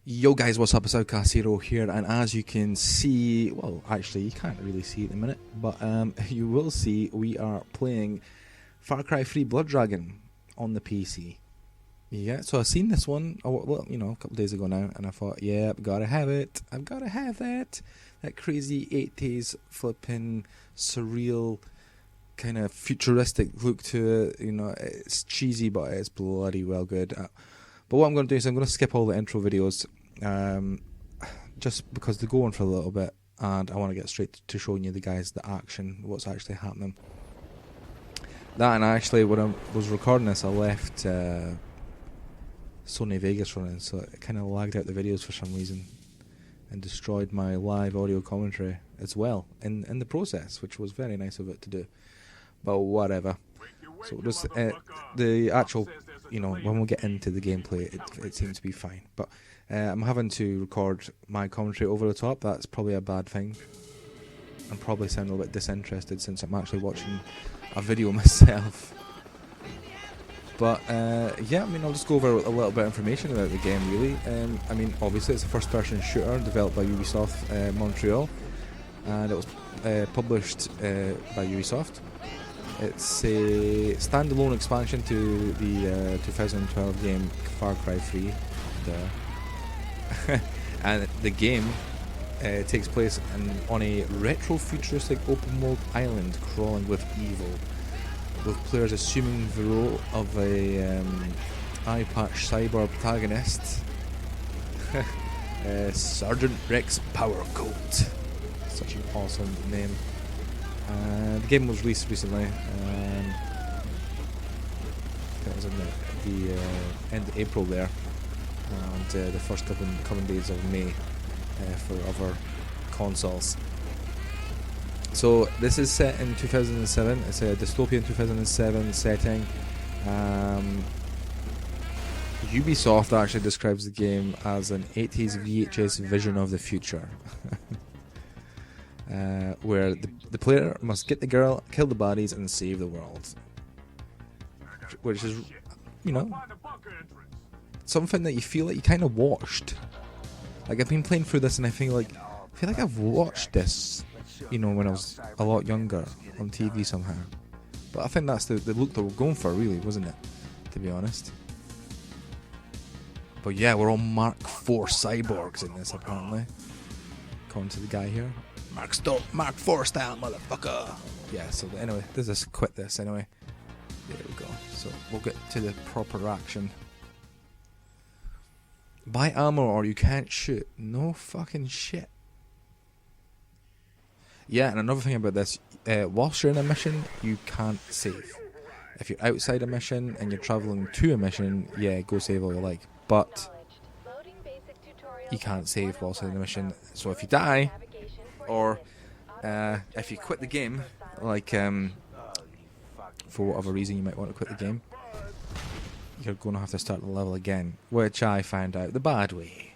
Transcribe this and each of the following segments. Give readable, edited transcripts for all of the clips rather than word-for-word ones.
Yo guys, what's up? It's Outcast Hero here, and as you can see, well, actually you can't really see it in a minute, but you will see we are playing Far Cry 3 Blood Dragon on the PC. Yeah, so I've seen this one, well, you know, a couple days ago now, and I thought, yeah, I've got to have it. I've got to have that. That crazy 80s flipping surreal kind of futuristic look to it. You know, it's cheesy, but it's bloody well good. But what I'm going to do is I'm going to skip all the intro videos, just because they go on for a little bit, and I want to get straight to showing you the guys the action, what's actually happening. That, and actually when I was recording this, I left Sony Vegas running, so it kind of lagged out the videos for some reason, and destroyed my live audio commentary as well in the process, which was very nice of it to do. But whatever. So just the actual, you know, when we get into the gameplay, it seems to be fine. But I'm having to record my commentary over the top. That's probably a bad thing. I'm probably sounding a little bit disinterested since I'm actually watching a video myself. But yeah, I mean, I'll just go over a little bit of information about the game, really. I mean, obviously it's a first-person shooter developed by Ubisoft Montreal, and it was published by Ubisoft. It's a standalone expansion to the 2012 game Far Cry 3. And the game takes place on a retro-futuristic open-world island crawling with evil, with players assuming the role of a eye-patch cyber protagonist, Sergeant Rex Powercoat. Such an awesome name. The game was released recently. It was in the end of April there, and the first coming days of May for other consoles. So this is set in 2007. It's a dystopian 2007 setting. Ubisoft actually describes the game as an 80s VHS vision of the future. Where the player must get the girl, kill the bodies, and save the world. Which is, you know, something that you feel like you kind of watched. Like, I've been playing through this and I feel like I've watched this, you know, when I was a lot younger on TV somehow. But I think that's the look that we're going for, really, wasn't it? To be honest. But yeah, we're all Mark IV cyborgs in this, apparently. According to the guy here. Mark IV style, motherfucker. Yeah, so anyway, let's just quit this anyway. There we go. So we'll get to the proper action. Buy ammo or you can't shoot. No fucking shit. Yeah, and another thing about this, whilst you're in a mission, you can't save. If you're outside a mission and you're travelling to a mission, yeah, go save all you like. But you can't save whilst in a mission. So if you die, or if you quit the game, like for whatever reason you might want to quit the game, you're going to have to start the level again, which I found out the bad way.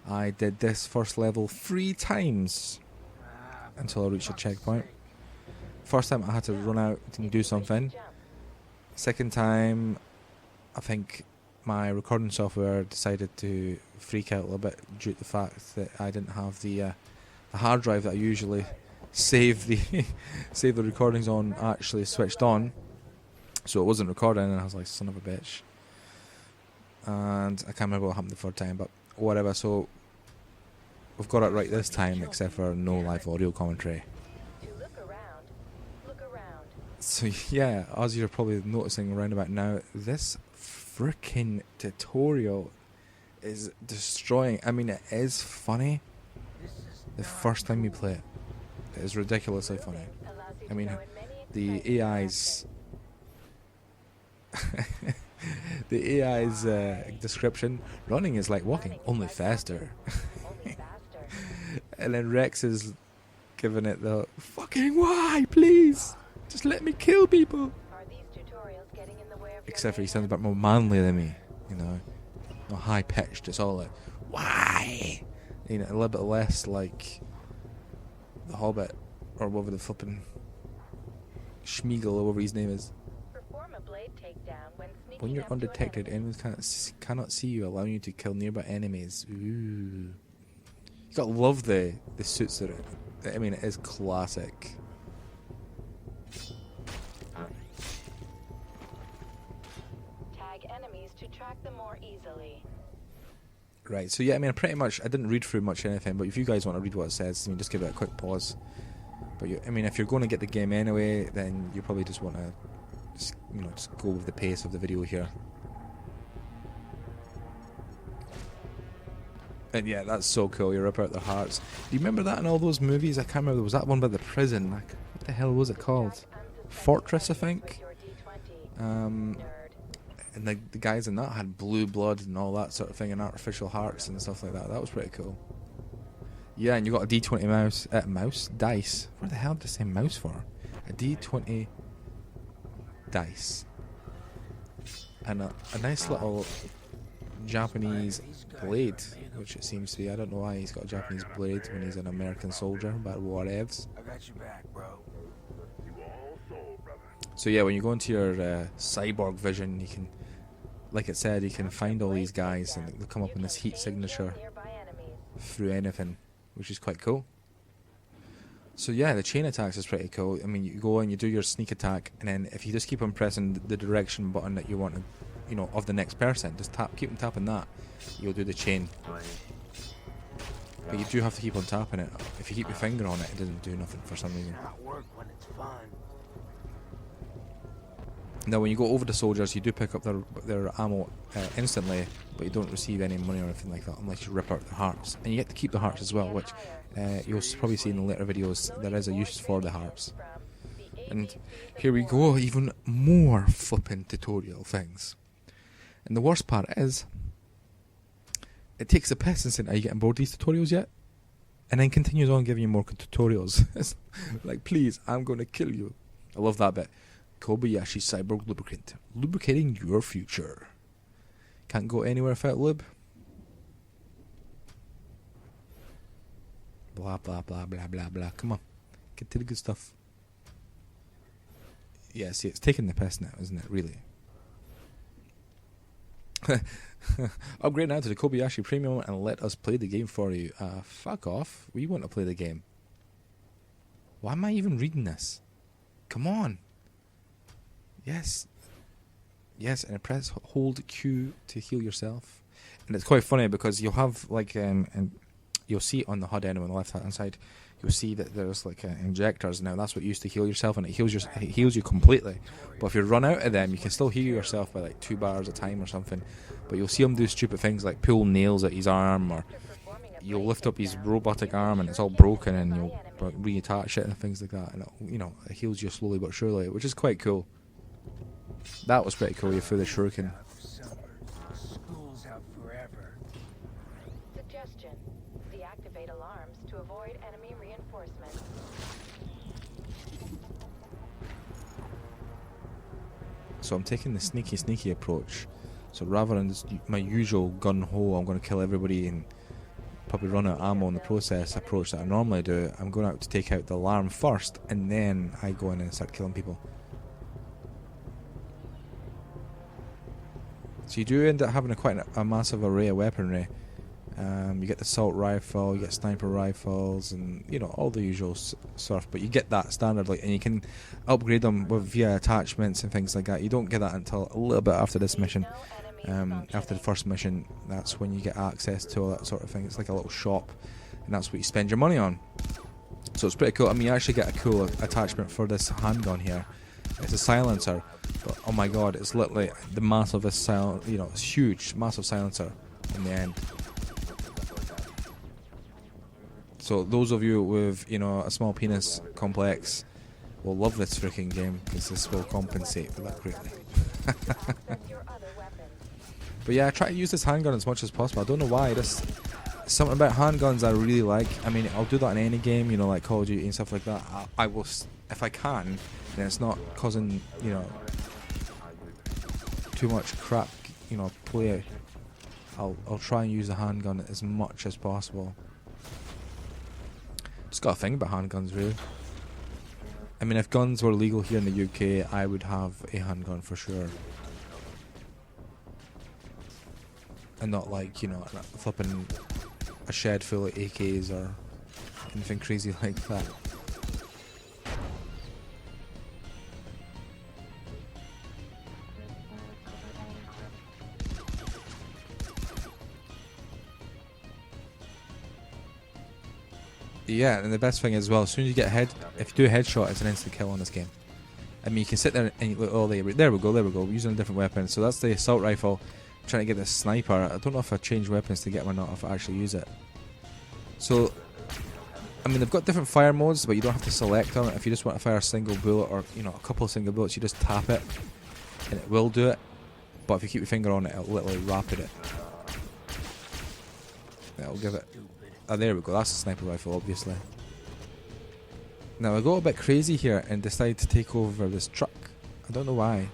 I did this first level 3 times until I reached a checkpoint. First time I had to run out and do something. Second time, I think my recording software decided to freak out a little bit due to the fact that I didn't have the hard drive that I usually save the save the recordings on actually switched on, so it wasn't recording, and I was like, son of a bitch. And I can't remember what happened the third time, but whatever. So we've got it right this time, except for no live audio commentary. Look around. So yeah, as you're probably noticing around about now, this freaking tutorial is destroying. I mean, it is funny the first time you play it. It is ridiculously funny. I mean, the AI's the AI's description: running is like walking, only faster. And then Rex is giving it the fucking why, please, just let me kill people. Except for he sounds a bit more manly than me, you know, not high pitched. It's all like why, you know, a little bit less like the Hobbit or whatever the flipping Schmeagol or whatever his name is. Perform a When you're undetected, enemies cannot see you, allowing you to kill nearby enemies. Ooh. You gotta love the suits that I mean, it is classic. Tag enemies to track them more easily. Right, so yeah, I mean, pretty much, I didn't read through much anything, but if you guys want to read what it says, I mean, just give it a quick pause. But I mean, if you're going to get the game anyway, then you probably just want to, just go with the pace of the video here. And yeah, that's so cool. You rip out their hearts. Do you remember that in all those movies? I can't remember. There was that one by the prison. Like, what the hell was it called? Fortress, I think. And the guys in that had blue blood and all that sort of thing, and artificial hearts and stuff like that. That was pretty cool. Yeah, and you got a D20 dice. What the hell did I say mouse for? A D20 dice. And a nice little Japanese blade, which it seems to be. I don't know why he's got a Japanese blade when he's an American soldier, but whatevs. I got your back, bro. So yeah, when you go into your cyborg vision, you can, like it said, you can find all these guys and they'll come up in this heat signature through anything, which is quite cool. So yeah, the chain attacks is pretty cool. I mean, you go and you do your sneak attack, and then if you just keep on pressing the direction button that you want to, of the next person, just keep on tapping that, you'll do the chain. But you do have to keep on tapping it. If you keep your finger on it, it doesn't do nothing for some reason. Now, when you go over the soldiers, you do pick up their ammo instantly, but you don't receive any money or anything like that unless you rip out their hearts. And you get to keep the hearts as well, which you'll probably see in the later videos. There is a use for the hearts. And here we go, even more flipping tutorial things. And the worst part is, it takes a piss and saying, "Are you getting bored of these tutorials yet?" And then continues on giving you more tutorials. It's like, please, I'm going to kill you. I love that bit. Kobayashi Cyborg Lubricant. Lubricating your future. Can't go anywhere without lube. Blah, blah, blah, blah, blah, blah. Come on. Get to the good stuff. Yeah, see, it's taking the piss now, isn't it? Really. Upgrade now to the Kobayashi Premium and let us play the game for you. Fuck off. We want to play the game. Why am I even reading this? Come on. Yes. Yes, and press hold Q to heal yourself. And it's quite funny because you'll have like and you'll see on the HUD anyway on the left hand side, you'll see that there's like injectors now. That's what you use to heal yourself, and it heals you completely. But if you run out of them, you can still heal yourself by like 2 bars a time or something. But you'll see him do stupid things like pull nails at his arm, or you'll lift up his robotic arm and it's all broken, and you'll reattach it and things like that, and it heals you slowly but surely, which is quite cool. That was pretty cool. You threw the shuriken. Suggestion: deactivate alarms to avoid enemy reinforcements. So I'm taking the sneaky approach. So rather than just my usual gun-ho, I'm going to kill everybody and probably run out of ammo in the process approach that I normally do, I'm going out to take out the alarm first, and then I go in and start killing people. So you do end up having quite a massive array of weaponry. You get the assault rifle, you get sniper rifles, and all the usual stuff. But you get that standard, and you can upgrade them via attachments and things like that. You don't get that until a little bit after this mission. After the first mission, that's when you get access to all that sort of thing. It's like a little shop, and that's what you spend your money on. So it's pretty cool. I mean, you actually get a cool attachment for this handgun here. It's a silencer, but oh my god, it's literally the massivest it's huge, massive silencer in the end. So those of you with a small penis complex will love this freaking game, because this will compensate for that greatly. But yeah, I try to use this handgun as much as possible. I don't know why, something about handguns I really like. I mean, I'll do that in any game, like Call of Duty and stuff like that. I will, if I can, and it's not causing too much crap play, I'll try and use the handgun as much as possible. Just got a thing about handguns, really. I mean, if guns were legal here in the UK, I would have a handgun for sure. And not like, you know, flipping a shed full of AKs or anything crazy like that. Yeah, and the best thing as well, as soon as you get if you do a headshot, it's an instant kill on this game. I mean, you can sit there and you look, oh, there we go, we're using a different weapon. So that's the assault rifle. I'm trying to get this sniper. I don't know if I change weapons to get them or not, if I actually use it. So, I mean, they've got different fire modes, but you don't have to select on it. If you just want to fire a single bullet or, you know, a couple of single bullets, you just tap it and it will do it. But if you keep your finger on it, it'll literally rapid it. It'll give it. Oh, there we go. That's a sniper rifle, obviously. Now, I got a bit crazy here and decided to take over this truck. I don't know why.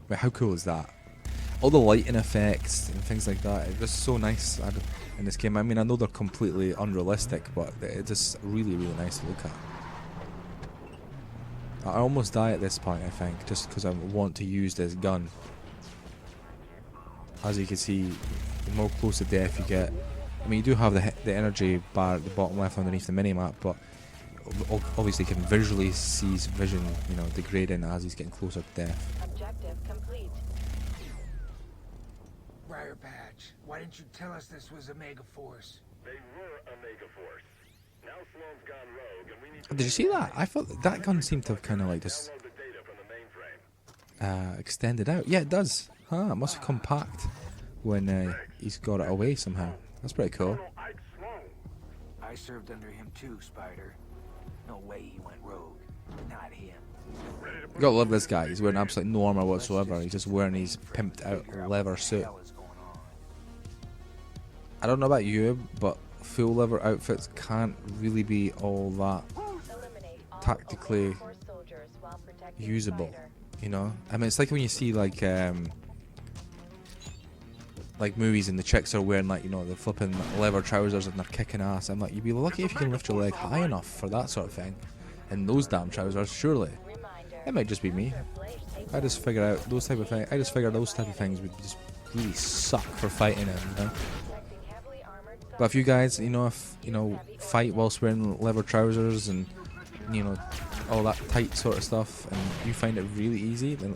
But how cool is that? All the lighting effects and things like that, it's just so nice in this game. I mean, I know they're completely unrealistic, but it's just really, really nice to look at. I almost die at this point, I think, just because I want to use this gun. As you can see, the more close to death you get. I mean, you do have the energy bar at the bottom left underneath the minimap, but obviously you can visually see his vision, you know, degrading as he's getting closer to death. Objective complete. Briar Patch, why didn't you tell us this was a mega force? They were a mega force. Now Sloan's gone rogue, and we need to Did you see that? I thought that gun seemed to have kind of like just download the data from the mainframe. extended out. Yeah, it does. Huh, it must have compact when he's got it away somehow. That's pretty cool. Colonel Ike Sloan. I served under him too, Spider. No way he went rogue. Not him. You gotta love this guy. He's wearing absolutely no armor whatsoever. He's just wearing his pimped out leather suit. What the hell is going on? I don't know about you, but full leather outfits can't really be all that Eliminate all tactically Elite Force soldiers while protecting usable. Spider. You know, I mean, it's like when you see like movies and the chicks are wearing like, you know, the flipping leather trousers and they're kicking ass. I'm like, you'd be lucky if you can lift your leg high enough for that sort of thing. And those damn trousers, surely. Reminder, It might just be me. blade takes I just figure out those type of things. I just figure those type of things would just really suck for fighting in. You know? protecting heavily armored But if you guys, you know, fight whilst wearing leather trousers and, you know, all that tight sort of stuff, and you find it really easy, then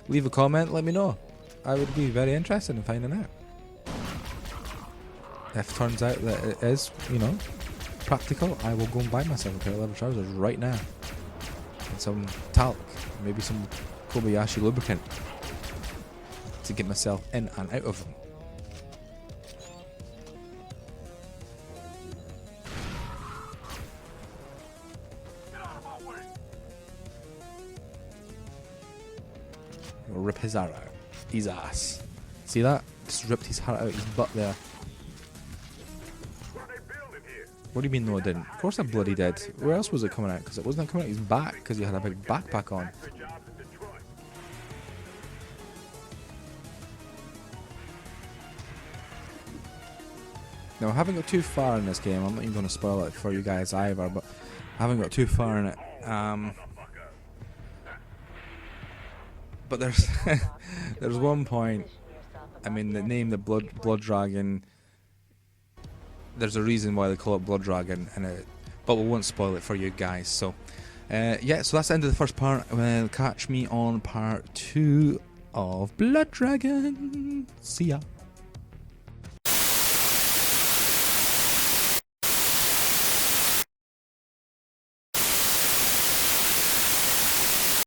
leave a comment. Let me know. I would be very interested in finding out. If it turns out that it is, you know, practical, I will go and buy myself a pair of leather trousers right now, and some talc, maybe some Kobayashi lubricant to get myself in and out of them. We'll rip his heart out. His ass. See that? Just ripped his heart out his butt there. What are they building here? What do you mean no it didn't? Of course I bloody did. Where else was it coming out? Because it wasn't coming out his back because he had a big backpack on. Factory jobs in Detroit. Now I haven't got too far in this game. I'm not even going to spoil it for you guys either, but I haven't got too far in it. But there's there's one point. I mean, the name, the Blood Dragon. There's a reason why they call it Blood Dragon, but we won't spoil it for you guys. So, yeah. So that's the end of the first part. Catch me on part 2 of Blood Dragon. See ya.